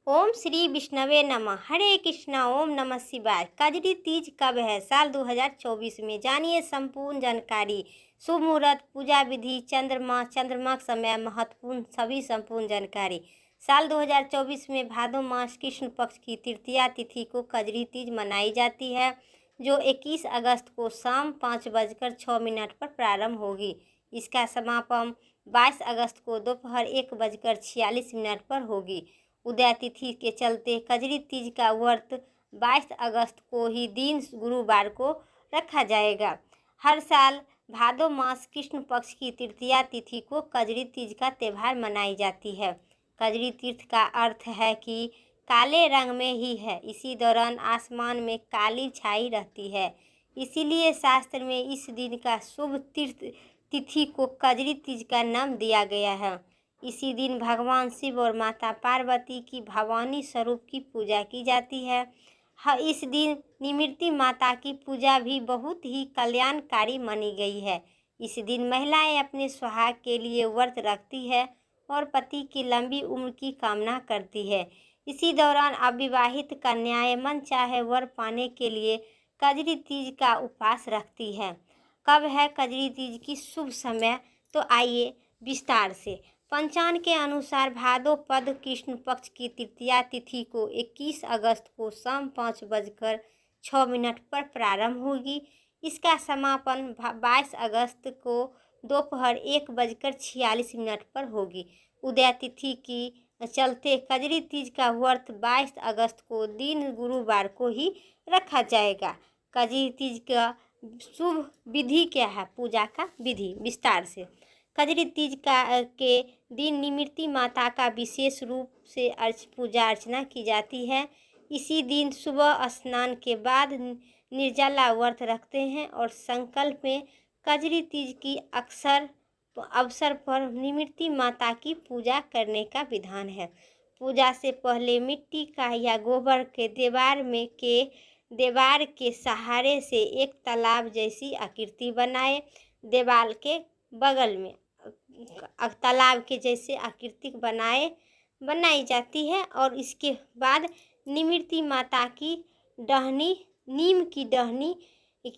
ओम श्री विष्णवे नमः। हरे कृष्णा। ओम नमः शिवाय। कजरी तीज कब है? साल 2024 में। जानिए संपूर्ण जानकारी। शुभ मुहूर्त, पूजा विधि, चंद्रमा समय, महत्वपूर्ण सभी संपूर्ण जानकारी। साल 2024 में भादो मास कृष्ण पक्ष की तृतीया तिथि को कजरी तीज मनाई जाती है, जो 21 अगस्त को शाम 5:06 पर प्रारंभ होगी। इसका समापन 22 अगस्त को दोपहर 1:46 पर होगी। उदय तिथि के चलते कजरी तीज का व्रत 22 अगस्त को ही दिन गुरुवार को रखा जाएगा। हर साल भादो मास कृष्ण पक्ष की तृतीया तिथि को कजरी तीज का त्यौहार मनाई जाती है। कजरी तीज का अर्थ है कि काले रंग में ही है। इसी दौरान आसमान में काली छाई रहती है। इसीलिए शास्त्र में इस दिन का शुभ तीर्थ तिथि को कजरी तीज का नाम दिया गया है। इसी दिन भगवान शिव और माता पार्वती की भवानी स्वरूप की पूजा की जाती है। इस दिन निमित्ती माता की पूजा भी बहुत ही कल्याणकारी मानी गई है। इस दिन महिलाएं अपने सुहाग के लिए व्रत रखती है और पति की लंबी उम्र की कामना करती है। इसी दौरान अविवाहित कन्याएं मन चाहे वर पाने के लिए कजरी तीज का उपवास रखती है। कब है कजरी तीज की शुभ समय? तो आइए विस्तार से। पंचांग के अनुसार भाद्रपद कृष्ण पक्ष की तृतीया तिथि को 21 अगस्त को शाम 5:06 पर प्रारंभ होगी। इसका समापन 22 अगस्त को दोपहर 1:46 पर होगी। उदय तिथि की चलते कजरी तीज का व्रत 22 अगस्त को दिन गुरुवार को ही रखा जाएगा। कजरी तीज का शुभ विधि क्या है? पूजा का विधि विस्तार से। कजरी तीज के दिन निमित्ती माता का विशेष रूप से पूजा अर्चना की जाती है। इसी दिन सुबह स्नान के बाद निर्जला व्रत रखते हैं और संकल्प में कजरी तीज की अवसर पर निमित्ती माता की पूजा करने का विधान है। पूजा से पहले मिट्टी का या गोबर के दीवार के सहारे से एक तालाब जैसी आकृति बनाए। दीवार के बगल में तालाब के जैसे आकृति बनाई जाती है और इसके बाद निमित्ती माता की टहनी, नीम की टहनी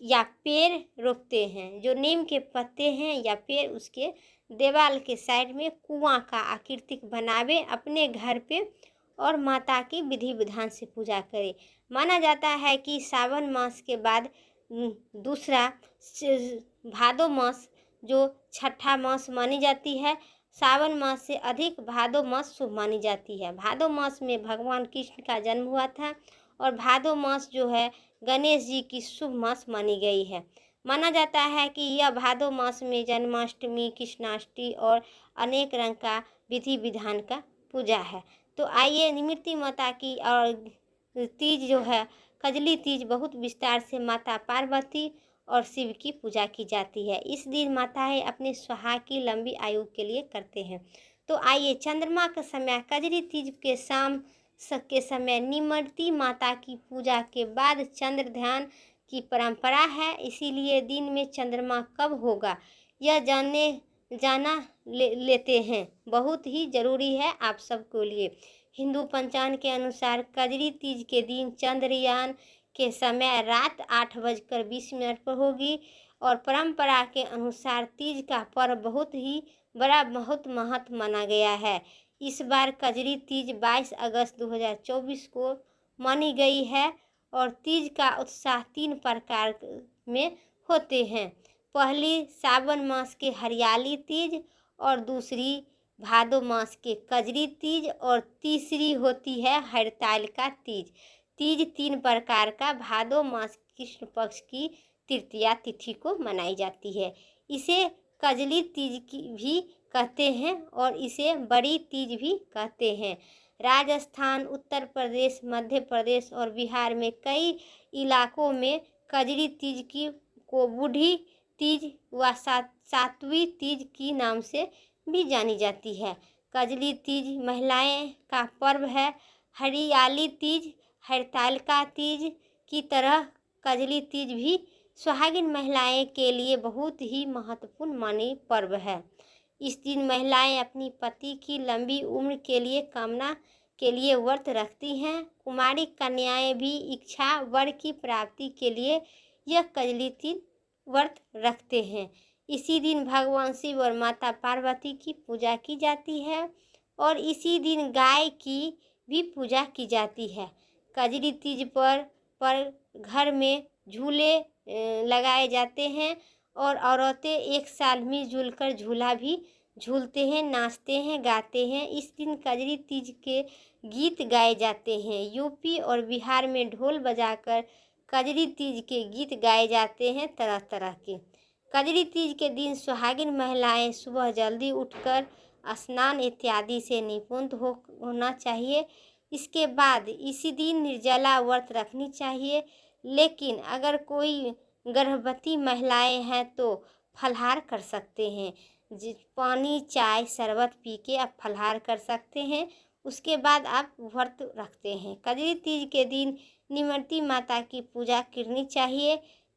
या पेड़ रोपते हैं। जो नीम के पत्ते हैं या पेड़, उसके दीवार के साइड में कुआं का आकृति बनावे अपने घर पे और माता की विधि विधान से पूजा करें। माना जाता है कि सावन मास के बाद दूसरा भादो मास जो छठा मास मानी जाती है, सावन मास से अधिक भादो मास शुभ मानी जाती है। भादो मास में भगवान कृष्ण का जन्म हुआ था और भादो मास जो है गणेश जी की शुभ मास मानी गई है। माना जाता है कि यह भादो मास में जन्माष्टमी, कृष्णाष्टमी और अनेक रंग का विधि विधान का पूजा है। तो आइए निमित्ती माता की और तीज जो है कजली तीज बहुत विस्तार से माता पार्वती और शिव की पूजा की जाती है। इस दिन माताएं अपने सुहाग की लंबी आयु के लिए करते हैं। तो आइए चंद्रमा का समय कजरी तीज के शाम के समय निमित्ती माता की पूजा के बाद चंद्र ध्यान की परंपरा है। इसीलिए दिन में चंद्रमा कब होगा यह जाना लेते हैं। बहुत ही जरूरी है आप सबके लिए। हिंदू पंचांग के अनुसार कजरी तीज के दिन चंद्रयान के समय रात 8:20 पर होगी और परंपरा के अनुसार तीज का पर्व बहुत ही बड़ा महत्व माना गया है। इस बार कजरी तीज 22 अगस्त 2024 को मानी गई है और तीज का उत्साह 3 प्रकार में होते हैं। पहली सावन मास के हरियाली तीज और दूसरी भादो मास के कजरी तीज और तीसरी होती है हड़ताल तीज। तीज 3 प्रकार का भादो मास कृष्ण पक्ष की तृतीया तिथि को मनाई जाती है। इसे कजली तीज की भी कहते हैं और इसे बड़ी तीज भी कहते हैं। राजस्थान, उत्तर प्रदेश, मध्य प्रदेश और बिहार में कई इलाकों में कजरी तीज को बूढ़ी तीज व सातवीं तीज की नाम से भी जानी जाती है। कजली तीज महिलाएं का पर्व है। हरियाली तीज, हड़तालिका तीज की तरह कजली तीज भी सुहागिन महिलाएं के लिए बहुत ही महत्वपूर्ण मानी पर्व है। इस दिन महिलाएं अपनी पति की लंबी उम्र के लिए कामना के लिए व्रत रखती हैं। कुमारी कन्याएं भी इच्छा वर की प्राप्ति के लिए यह कजली तीज व्रत रखते हैं। इसी दिन भगवान शिव और माता पार्वती की पूजा की जाती है और इसी दिन गाय की भी पूजा की जाती है। कजरी तीज पर घर में झूले लगाए जाते हैं और औरतें एक साल मिलजुल कर झूला भी झूलते हैं, नाचते हैं, गाते हैं। इस दिन कजरी तीज के गीत गाए जाते हैं। यूपी और बिहार में ढोल बजाकर कजरी तीज के गीत गाए जाते हैं तरह तरह के। कजरी तीज के दिन सुहागिन महिलाएं सुबह जल्दी उठकर स्नान इत्यादि से निपुण होना चाहिए। इसके बाद इसी दिन निर्जला व्रत रखनी चाहिए। लेकिन अगर कोई गर्भवती महिलाएं हैं तो फलाहार कर सकते हैं। पानी, चाय, शरबत पी के आप फलाहार कर सकते हैं। उसके बाद आप व्रत रखते हैं। कजरी तीज के दिन निमृति माता की पूजा करनी चाहिए।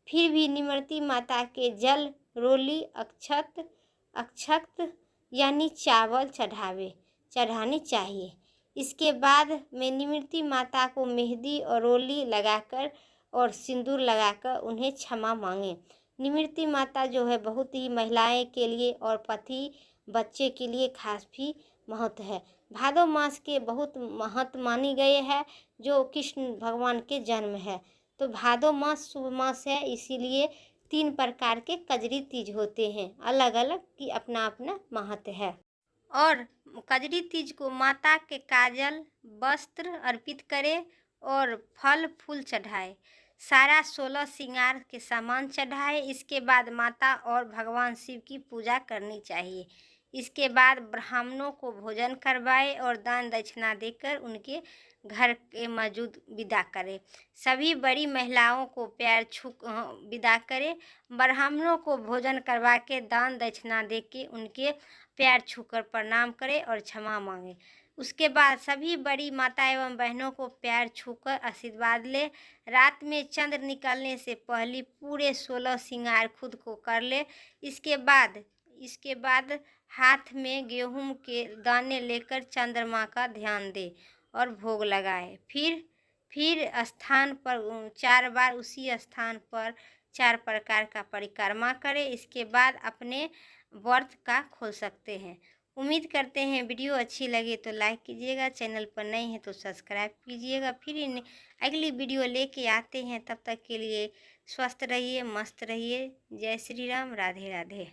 फिर भी निमृति माता के जल, रोली, अक्षत यानी चावल चढ़ानी चाहिए। इसके बाद में निमृति माता को मेहंदी और रोली लगाकर और सिंदूर लगाकर उन्हें क्षमा मांगे। निमृति माता जो है बहुत ही महिलाएं के लिए और पति बच्चे के लिए खास भी महत्व है। भादो मास के बहुत महत्व मानी गए है जो कृष्ण भगवान के जन्म है। तो भादो मास शुभ मास है, इसीलिए 3 प्रकार के कजरी तीज होते हैं, अलग अलग की अपना अपना महत्व है। और कजरी तीज को माता के काजल, वस्त्र अर्पित करें और फल फूल चढ़ाए, सारा 16 श्रृंगार के सामान चढ़ाए। इसके बाद माता और भगवान शिव की पूजा करनी चाहिए। इसके बाद ब्राह्मणों को भोजन करवाए और दान दक्षिणा देकर उनके घर के मौजूद विदा करें। सभी बड़ी महिलाओं को पैर छू विदा करें। ब्राह्मणों को भोजन करवा के दान दक्षिणा दे के उनके पैर छूकर प्रणाम करें और क्षमा मांगे। उसके बाद सभी बड़ी माता एवं बहनों को पैर छूकर आशीर्वाद ले। रात में चंद्र निकलने से पहले पूरे 16 श्रृंगार खुद को कर ले। इसके बाद हाथ में गेहूं के दाने लेकर चंद्रमा का ध्यान दे और भोग लगाए। फिर स्थान पर 4 बार उसी स्थान पर 4 प्रकार का परिक्रमा करें। इसके बाद अपने व्रत का खोल सकते हैं। उम्मीद करते हैं वीडियो अच्छी लगे तो लाइक कीजिएगा, चैनल पर नए हैं तो सब्सक्राइब कीजिएगा। फिर अगली वीडियो लेके आते हैं, तब तक के लिए स्वस्थ रहिए, मस्त रहिए। जय श्री राम, राधे राधे।